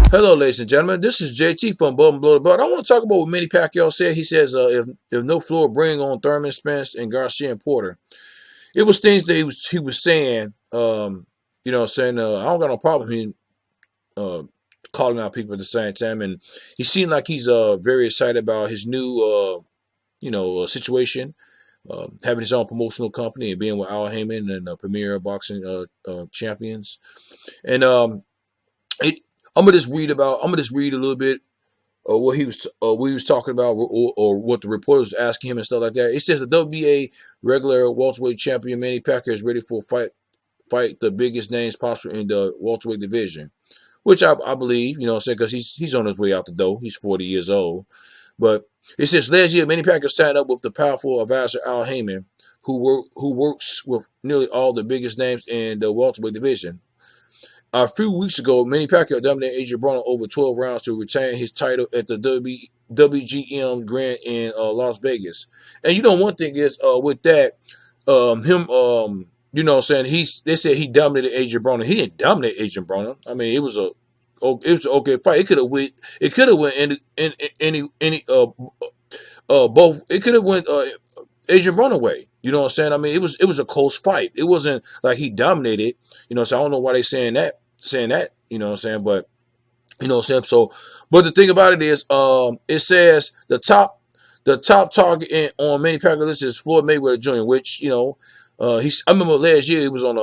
Hello, ladies and gentlemen. This is JT from Bub and Blow the Blood. I want to talk about what Manny Pacquiao said. He says, if no Floyd, bring on Thurman, Spence, and Garcia and Porter. It was things that he was saying. Saying I don't got no problem him uh, calling out people at the same time, and he seemed like he's very excited about his new situation, having his own promotional company and being with Al Heyman and Premier Boxing Champions, and it, I'm gonna just read a little bit what he was talking about, or what the reporters was asking him and stuff like that. It says the WBA regular welterweight champion Manny Pacquiao is ready for a fight the biggest names possible in the welterweight division, which I believe, because he's on his way out the door. He's 40 years old, but it says last year Manny Pacquiao signed up with the powerful advisor Al Heyman, who works with nearly all the biggest names in the welterweight division. A few weeks ago, Manny Pacquiao dominated Adrian Broner over 12 rounds to retain his title at the WGM Grand in Las Vegas. And one thing is with that, they said he dominated Adrian Broner. He didn't dominate Adrian Broner. I mean, it was an okay fight. It could have went any both. It could have went Adrian Broner way. You know what I'm saying? I mean, it was a close fight. It wasn't like he dominated. So I don't know why they saying that. You know what I'm saying? But you know what I'm saying. So, but the thing about it is, it says the top target on Manny Pacquiao list is Floyd Mayweather Jr., which I remember last year he was on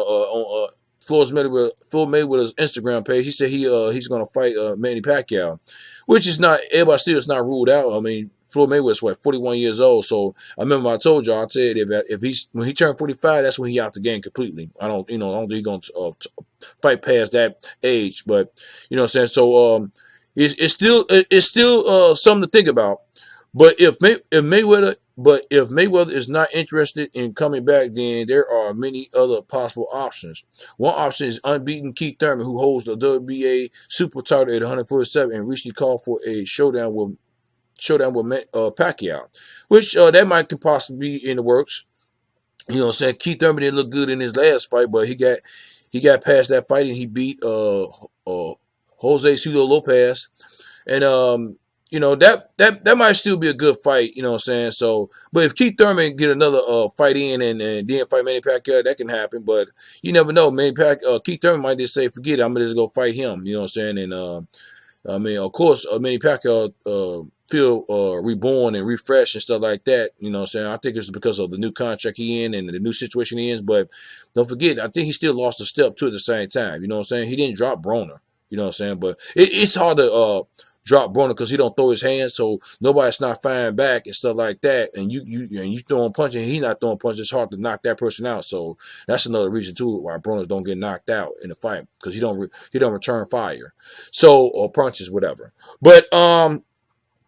Floyd Mayweather's Instagram page. He said he's gonna fight Manny Pacquiao, which is not, everybody still is not ruled out. I mean, Floyd Mayweather's 41 years old. So I remember I told y'all, I said if when he turned 45, that's when he out the game completely. I don't think he's gonna fight past that age. But you know what I'm saying. So it's still something to think about. But if Mayweather is not interested in coming back, then there are many other possible options. One option is unbeaten Keith Thurman, who holds the WBA super title at 147 and recently called for a showdown with Pacquiao, which that might could possibly be in the works. You know what I'm saying? Keith Thurman didn't look good in his last fight, but he got past that fight and he beat Jose Cito Lopez. And that might still be a good fight, you know what I'm saying? So, but if Keith Thurman get another fight in and then fight Manny Pacquiao, that can happen, but you never know. Keith Thurman might just say, forget it, I'm gonna just go fight him, you know what I'm saying? And I mean, of course, Manny Pacquiao feel reborn and refreshed and stuff like that. You know what I'm saying? I think it's because of the new contract he in and the new situation he is. But don't forget, I think he still lost a step too at the same time. You know what I'm saying? He didn't drop Broner. You know what I'm saying? But it's hard to drop Broner because he don't throw his hands, so nobody's not firing back and stuff like that. And you throwing punches and he not throwing punches. It's hard to knock that person out. So that's another reason too why Broner don't get knocked out in the fight, because he don't return fire, so, or punches, whatever. But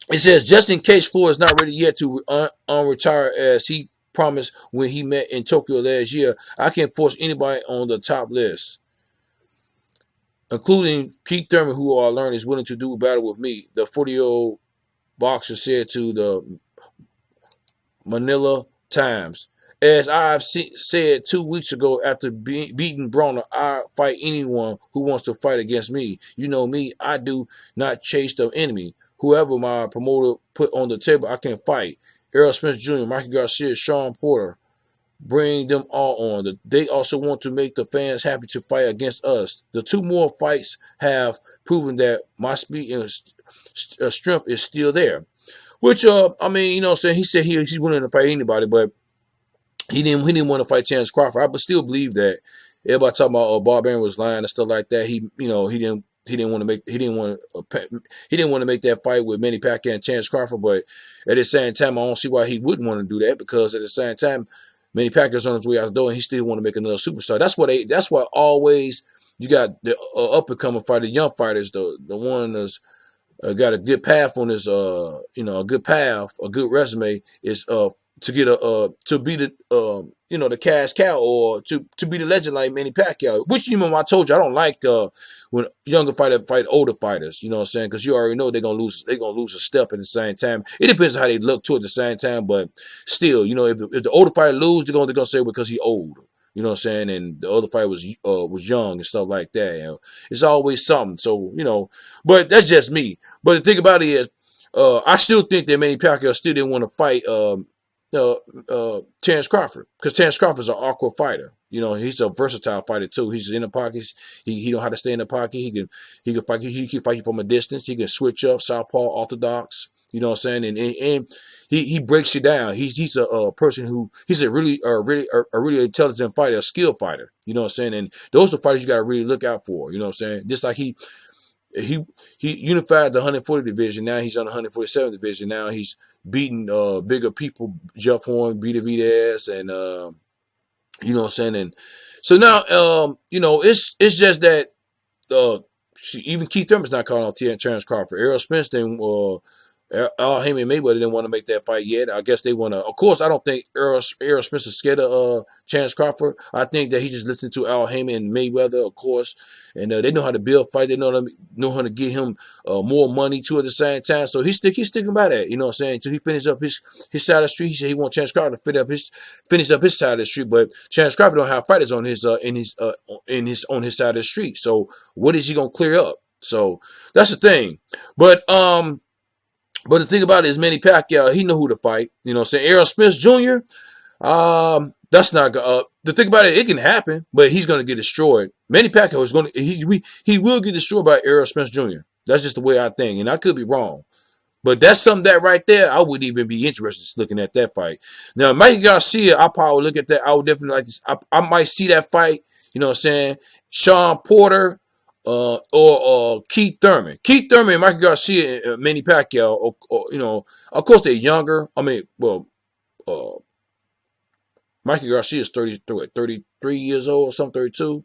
it says just in case Floyd is not ready yet to retire as he promised when he met in Tokyo last year, I can't force anybody on the top list, including Keith Thurman, who I learned is willing to do battle with me, the 40-year-old boxer said to the Manila Times. As I've said 2 weeks ago, after beating Broner, I fight anyone who wants to fight against me. You know me, I do not chase the enemy. Whoever my promoter put on the table, I can fight. Errol Spence Jr., Mikey Garcia, Sean Porter, bring them all on. They also want to make the fans happy to fight against us. The two more fights have proven that my speed and strength is still there. Which, I mean, you know what I'm saying? He said he's willing to fight anybody, but he didn't want to fight Terence Crawford. I still believe that. Everybody talking about Bob Arum was lying and stuff like that. He didn't want to make that fight with Manny Pacquiao and Terence Crawford, but at the same time, I don't see why he wouldn't want to do that, because at the same time, Manny Pacquiao's on his way out the door, and he still want to make another superstar. That's why always you got the up and coming fighter, young fighters, the one that's got a good path on his a good resume is to get to be the the cash cow, or to be the legend like Manny Pacquiao. Which I told you I don't like when younger fighters fight older fighters. You know what I'm saying? Because you already know they're gonna lose a step at the same time. It depends on how they look too at the same time, but still, if the older fighter lose, they're gonna say because he old. You know what I'm saying? And the other fight was young and stuff like that. You know? It's always something. So, you know, but that's just me. But the thing about it is, I still think that Manny Pacquiao still didn't want to fight Terrence Crawford, because Terrence Crawford's an awkward fighter. You know, he's a versatile fighter too. He's in the pockets. He know how to stay in the pocket. He can fight. He can fight you from a distance. He can switch up, southpaw, orthodox. You know what I'm saying? And he breaks you down. He's a person who he's a really intelligent fighter, a skilled fighter. You know what I'm saying? And those are the fighters you got to really look out for. You know what I'm saying? Just like he unified the 140 division. Now he's on the 147 division. Now he's beating bigger people, Jeff Horn, Vita Videz, and you know what I'm saying. And so now you know, it's just that even Keith Thurman's not calling out Terrence Crawford. Errol Spence didn't. Al Haymon and Mayweather didn't want to make that fight yet. I guess they want to. Of course, I don't think Errol Spence is scared of Terrence Crawford. I think that he just listened to Al Haymon and Mayweather, of course, and they know how to build fight. They know how to get him more money too at the same time. So he's sticking by that. You know what I'm saying? Until he finishes up his side of the street. He said he wants Terrence Crawford to finish up his side of the street, but Terrence Crawford don't have fighters on his side of the street. So what is he gonna clear up? So that's the thing. But the thing about it is Manny Pacquiao, he know who to fight. You know what I'm saying? Errol Spence Jr., that's not the thing about it can happen, but he's going to get destroyed. Manny Pacquiao is going to, he will get destroyed by Errol Spence Jr. That's just the way I think, and I could be wrong. But that's something that right there, I wouldn't even be interested in looking at that fight. Now, Mikey Garcia, I probably look at that. I would definitely like this. I might see that fight, you know what I'm saying? Sean Porter, or Keith Thurman. Keith Thurman and Mikey Garcia and Manny Pacquiao, you know, of course they're younger. I mean, well, Mikey Garcia is 33 years old or something, 32.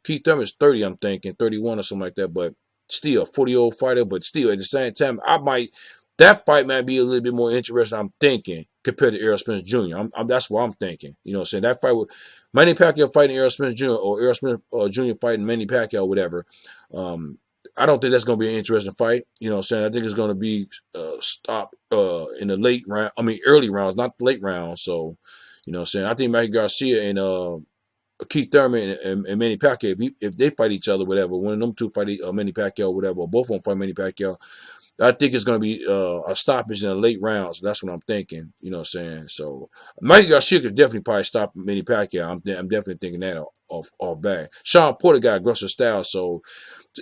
Keith Thurman is 30, I'm thinking, 31 or something like that, but still a 40-year-old fighter, but still at the same time, that fight might be a little bit more interesting, I'm thinking, compared to Errol Spence Jr. That's what I'm thinking. You know what I'm saying? That fight with Manny Pacquiao fighting Errol Spence Jr. or Errol Spence Jr. fighting Manny Pacquiao, whatever. I don't think that's going to be an interesting fight. You know what I'm saying? I think it's going to be stopped in the late round. I mean, early rounds, not the late rounds. So, you know what I'm saying? I think Mikey Garcia and Keith Thurman and Manny Pacquiao, if they fight each other, whatever, one of them two fight Manny Pacquiao, whatever, or both of them fight Manny Pacquiao, I think it's going to be a stoppage in the late rounds. That's what I'm thinking. You know what I'm saying? So Mikey Garcia could definitely probably stop Manny Pacquiao. I'm definitely thinking that off back. Sean Porter got aggressive style, so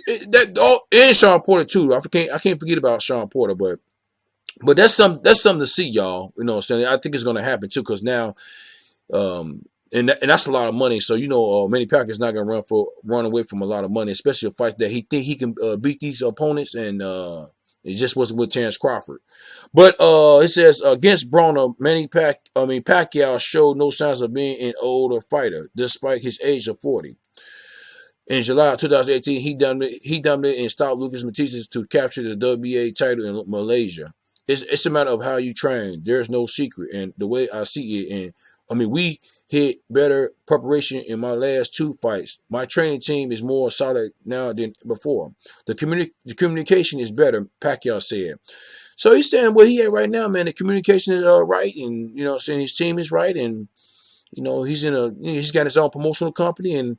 and Sean Porter too. I can't forget about Sean Porter, but that's something to see, y'all. You know what I'm saying? I think it's going to happen too, because now, and that's a lot of money. So you know, Manny Pacquiao's not going to run away from a lot of money, especially a fight that he think he can beat these opponents, and it just wasn't with Terrence Crawford. But it says against Broner, Pacquiao showed no signs of being an older fighter, despite his age of 40. In July 2018, he dominated and stopped Lucas Matisse to capture the WBA title in Malaysia. It's a matter of how you train. There's no secret, and the way I see it, we hit better preparation in my last two fights. My training team is more solid now than before. The communication is better, Pacquiao said. So he's saying where he at right now, man. The communication is right, and you know, saying his team is right, and you know, he's got his own promotional company, and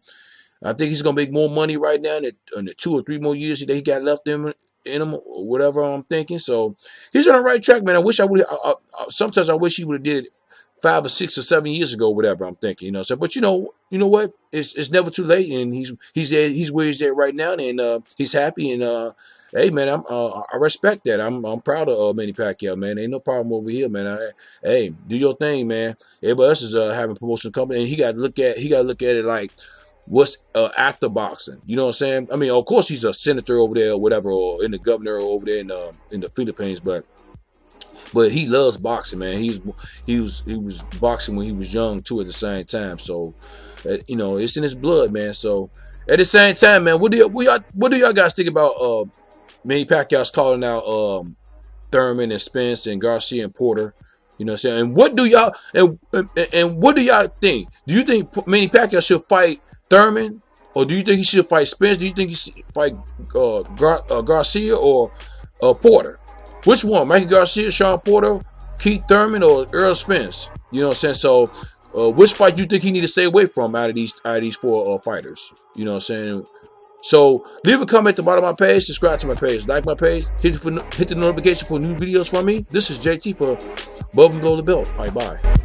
I think he's gonna make more money right now in the 2 or 3 more years that he got left in him, or whatever I'm thinking. So he's on the right track, man. I wish I would. Sometimes I wish he would have did it 5 or 6 or 7 years ago, whatever I'm thinking, you know. So, but you know what? It's never too late, and he's where he's at right now, and he's happy, and hey, man, I respect that. I'm proud of Manny Pacquiao, man. Ain't no problem over here, man. Hey, do your thing, man. Everybody else is having a promotional company, and he got to look at it like what's after boxing. You know what I'm saying? I mean, of course, he's a senator over there, or whatever, or in the governor over there in the Philippines, but he loves boxing, man. He was boxing when he was young too at the same time. So, you know, it's in his blood, man. So at the same time, man, what do y'all guys think about Manny Pacquiao's calling out Thurman and Spence and Garcia and Porter? You know what I'm saying? And what do y'all think? Do you think Manny Pacquiao should fight Thurman, or do you think he should fight Spence? Do you think he should fight Garcia or Porter? Which one? Mikey Garcia, Sean Porter, Keith Thurman, or Errol Spence? You know what I'm saying? So Which fight you think he need to stay away from out of these four fighters? You know what I'm saying? So leave a comment at the bottom of my page, subscribe to my page, like my page, hit the notification for new videos from me. This is JT for Above and Below the Belt. All right, bye.